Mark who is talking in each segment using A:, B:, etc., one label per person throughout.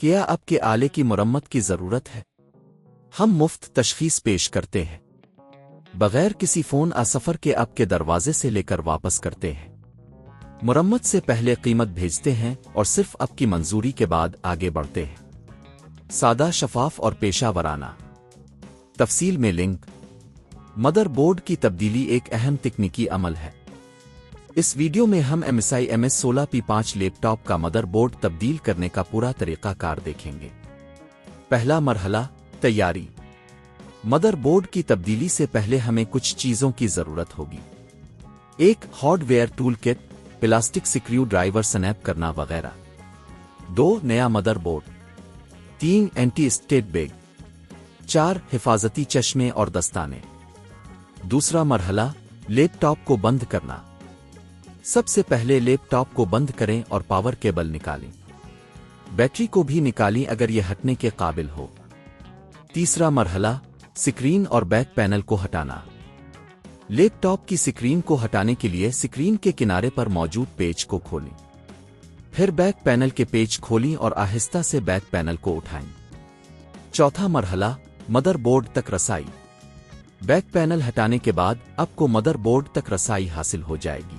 A: کیا اب کے آلے کی مرمت کی ضرورت ہے؟ ہم مفت تشخیص پیش کرتے ہیں بغیر کسی فون سفر کے اب کے دروازے سے لے کر واپس کرتے ہیں۔ مرمت سے پہلے قیمت بھیجتے ہیں اور صرف اب کی منظوری کے بعد آگے بڑھتے ہیں۔ سادہ، شفاف اور پیشہ ورانہ۔ تفصیل میں لنک۔ مدر بورڈ کی تبدیلی ایک اہم تکنیکی عمل ہے۔ اس ویڈیو میں ہم MSI MS16P5 لیپ ٹاپ کا مدر بورڈ تبدیل کرنے کا پورا طریقہ کار دیکھیں گے۔ پہلا مرحلہ، تیاری۔ مدر بورڈ کی تبدیلی سے پہلے ہمیں کچھ چیزوں کی ضرورت ہوگی۔ ایک hardware tool kit, plastic screwdriver snap کرنا وغیرہ۔ 2 نیا motherboard. 3 anti static bag. 4 حفاظتی چشمے اور دستانے۔ دوسرا مرحلہ، لیپ ٹاپ کو بند کرنا۔ سب سے پہلے لیپ ٹاپ کو بند کریں اور پاور کیبل نکالیں۔ بیٹری کو بھی نکالیں اگر یہ ہٹنے کے قابل ہو۔ تیسرا مرحلہ، سکرین اور بیک پینل کو ہٹانا۔ لیپ ٹاپ کی سکرین کو ہٹانے کے لیے سکرین کے کنارے پر موجود پیچ کو کھولیں۔ پھر بیک پینل کے پیچ کھولیں اور آہستہ سے بیک پینل کو اٹھائیں۔ چوتھا مرحلہ، مدر بورڈ تک رسائی۔ بیک پینل ہٹانے کے بعد آپ کو مدر بورڈ تک رسائی حاصل ہو جائے گی۔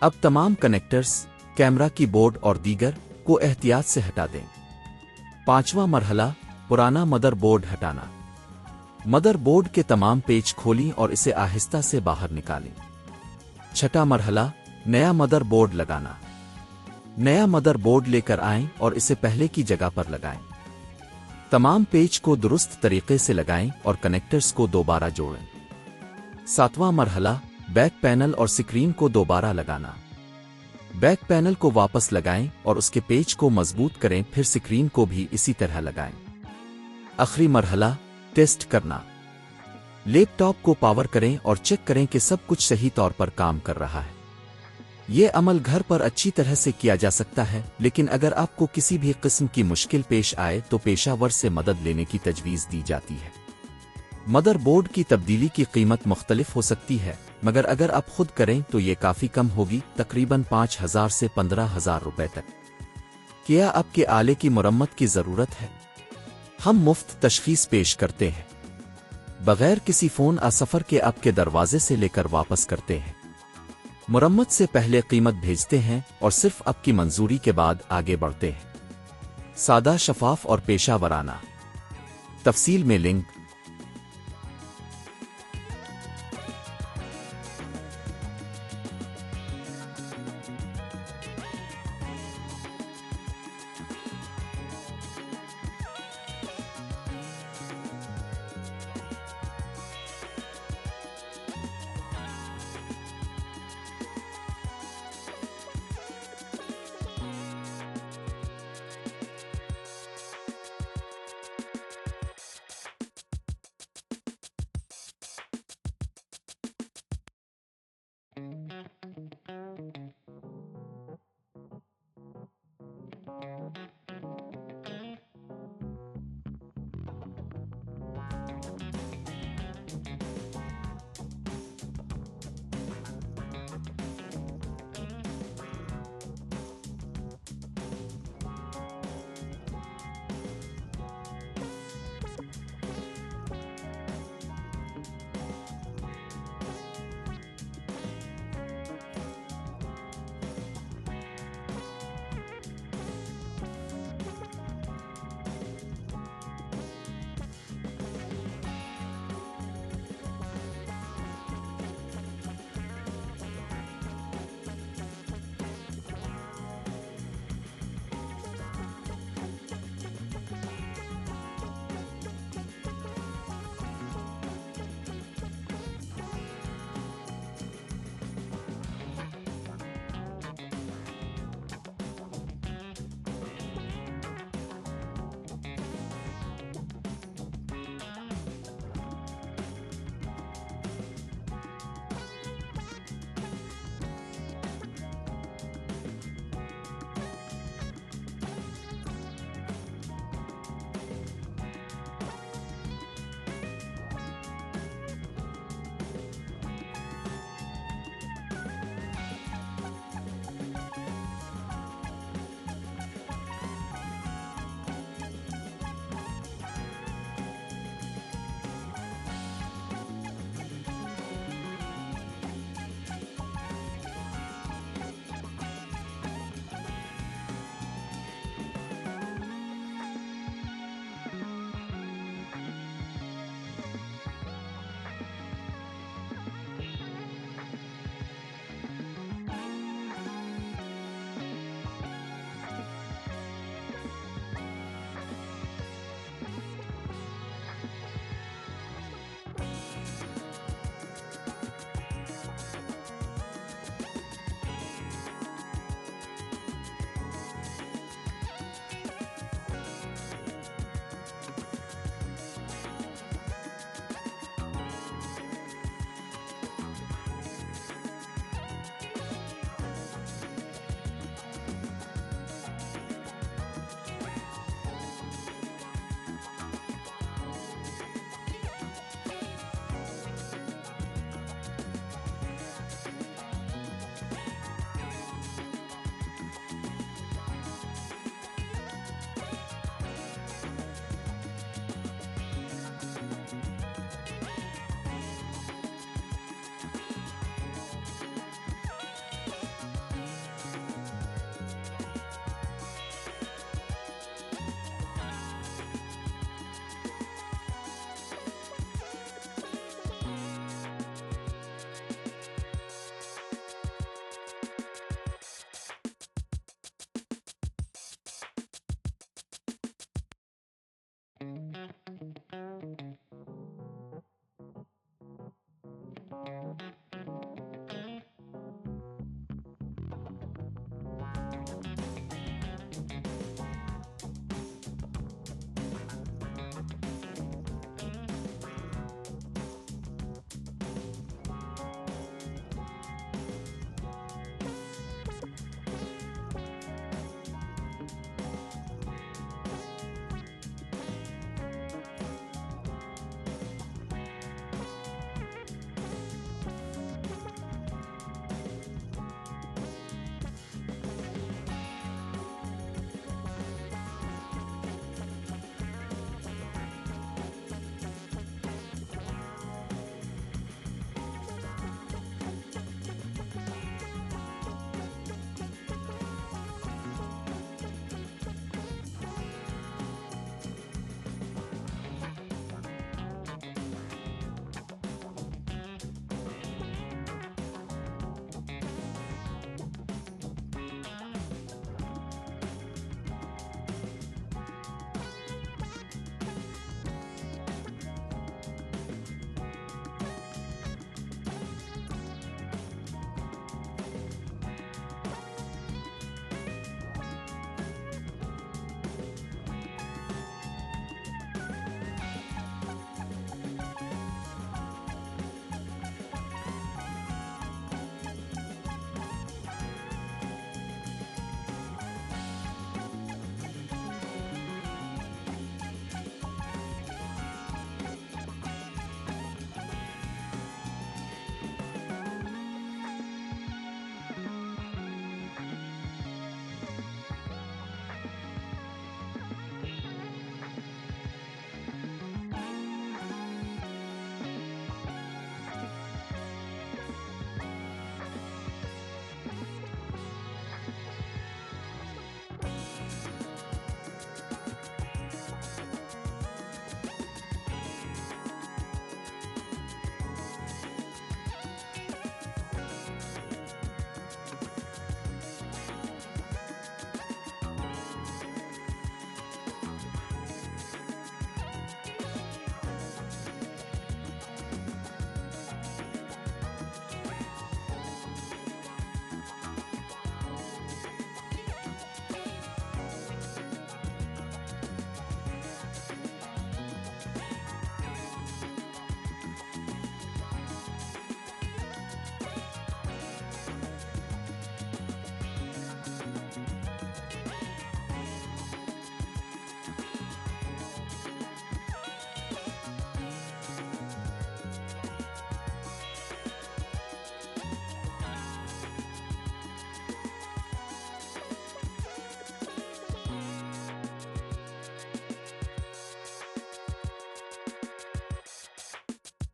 A: اب تمام کنیکٹرز، کیمرہ کی بورڈ اور دیگر کو احتیاط سے ہٹا دیں۔ پانچواں مرحلہ، پرانا مدر بورڈ ہٹانا۔ مدر بورڈ کے تمام پیچ کھولیں اور اسے آہستہ سے باہر نکالیں۔ چھٹا مرحلہ، نیا مدر بورڈ لگانا۔ نیا مدر بورڈ لے کر آئیں اور اسے پہلے کی جگہ پر لگائیں۔ تمام پیچ کو درست طریقے سے لگائیں اور کنیکٹرز کو دوبارہ جوڑیں۔ ساتواں مرحلہ، بیک پینل اور سکرین کو دوبارہ لگانا۔ بیک پینل کو واپس لگائیں اور اس کے پیچ کو مضبوط کریں، پھر سکرین کو بھی اسی طرح لگائیں۔ آخری مرحلہ، ٹیسٹ کرنا۔ لیپ ٹاپ کو پاور کریں اور چیک کریں کہ سب کچھ صحیح طور پر کام کر رہا ہے۔ یہ عمل گھر پر اچھی طرح سے کیا جا سکتا ہے، لیکن اگر آپ کو کسی بھی قسم کی مشکل پیش آئے تو پیشہ ور سے مدد لینے کی تجویز دی جاتی ہے۔ مدر بورڈ کی تبدیلی کی قیمت مختلف ہو سکتی ہے، مگر اگر آپ خود کریں تو یہ کافی کم ہوگی، تقریباً 5,000 سے 15,000 روپے تک۔ کیا آپ کے آلے کی مرمت کی ضرورت ہے؟ ہم مفت تشخیص پیش کرتے ہیں بغیر کسی فون سفر کے آپ کے دروازے سے لے کر واپس کرتے ہیں۔ مرمت سے پہلے قیمت بھیجتے ہیں اور صرف آپ کی منظوری کے بعد آگے بڑھتے ہیں۔ سادہ، شفاف اور پیشہ ورانہ۔ تفصیل میں لنک۔